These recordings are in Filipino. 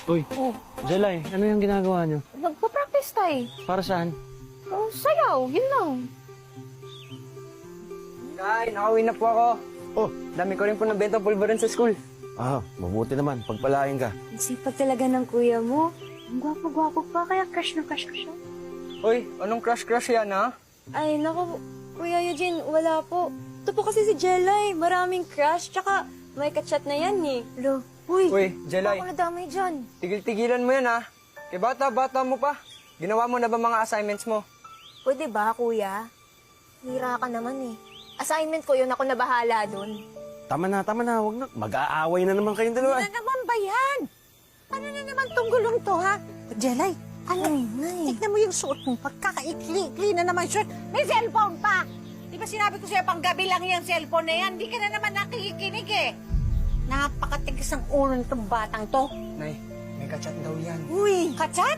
Uy, Oh, Jelay, ano yung ginagawa nyo? nagpa-practice tayo. Para saan? Oh, sayaw, yun lang. Nay, nakauwi na po ako. Oh, dami ko rin po nabenta pulverin sa school. Ah, mabuti naman. Pagpalain ka. Ang sipag talaga ng kuya mo. Ang gwapo-gwapo pa, kaya crush na crush ko siya. Uy, anong crush-crush yan, ha? Ay, naku, Kuya Eugene, wala po. Ito po kasi si Jelay, maraming crush, tsaka may kachat na yan eh. Lo, Uy, Jelay, ako nadamay dyan. tigil-tigilan mo yan, ha? Kaya bata-bata mo pa. Ginawa mo na ba mga assignments mo? Pwede ba, kuya? Hira ka naman eh. Assignment ko yun, ako na bahala dun. Tama na. Huwag na. Mag-aaway na naman kayong dalawa. Ano naman ba yan? Ano na naman tong gulong to, ha? Jelay, ano? Tignan mo yung suot mo. Pagkakaikli-ikli na naman suot. May cellphone pa. Di ba sinabi ko sa'yo, panggabi lang yung cellphone na yan? Di ka na naman nakikinig eh. Napakatigas ang ulo nitong batang to. Nay, may kachat daw yan. Uy, kachat?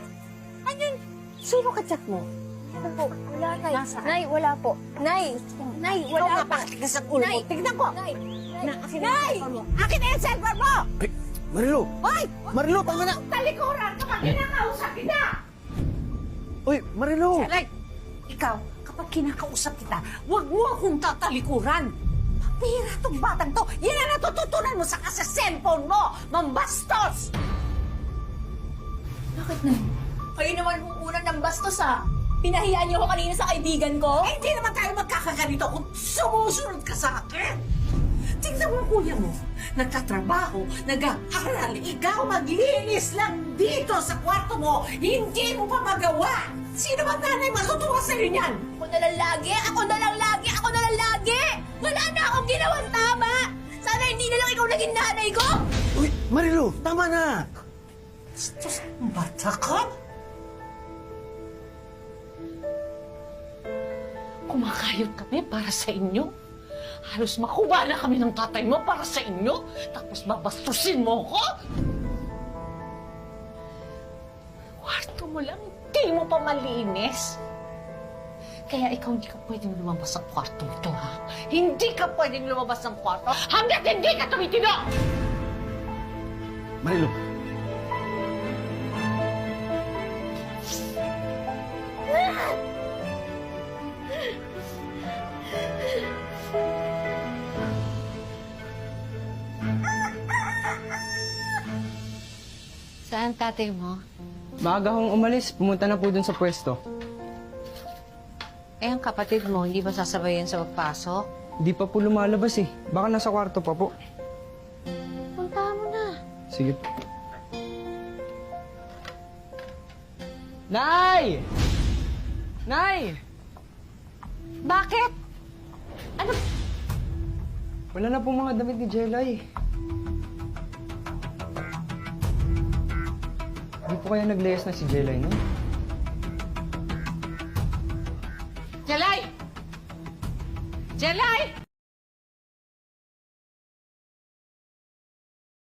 Ano yun? Sino kachat mo? Ano po? Wala, Nay. Nasaan? Nay, wala po. Nay, Ikaw wala po. napakatigas ang ulo mo. Nay. Tignan ko. Nay, Na, akin na yung cellphone mo. Akin na yung cellphone mo! Ay, Marilo! Hoy! Marilo, tama na! Talikuran kapag kinakausap kita! Uy, Marilo! Jelay, ikaw, kapag kinakausap kita, huwag mo akong tatalikuran. Papira tong batang to. Yan ang natututunan mo sa cellphone mo, mambastos! Bakit, Nay? Kayo naman kung unang ng bastos, ha? Pinahiyaan niyo ako kanina sa kaibigan ko? Eh, hindi naman tayo magkakaganito kung sumusunod ka sa akin. Tingnan mo, kuya mo, nagtatrabaho, nag-aaral, ikaw maglinis lang dito sa kwarto mo, hindi mo pa magawa. Sino bang nanay matutuwa sa'yo niyan? Ako na lang lagi! Ako na lang lagi! Ako na lang lagi! Wala na akong ginawang tama! Sana hindi na lang ikaw naging nanay ko! Uy, Marilo! Tama na! Bastos, bata ka? Kumakayod kami para sa inyo. Halos makuha na kami ng tatay mo para sa inyo. Tapos babastusin mo ko? Kwarto mo lang, hindi mo pa malinis. Kaya ikaw hindi ka pwedeng lumabas ng kwarto ito, ha? Hindi ka pwedeng lumabas ng kwarto hanggat hindi ka tumitino! Marilo! Saan tatay mo? Maaga akong umalis, pumunta na po dun sa pwesto. Eh, ang kapatid mo, hindi ba sasabayan sa pagpasok? Di pa po lumalabas eh. Baka nasa kwarto pa po. Puntahan mo na. Sige po. Nay! Nay! Bakit? Ano? Wala na pong mga damit ni Jelay. Di po kaya nagleyas na si Jelay, no? Jelay! Jelay!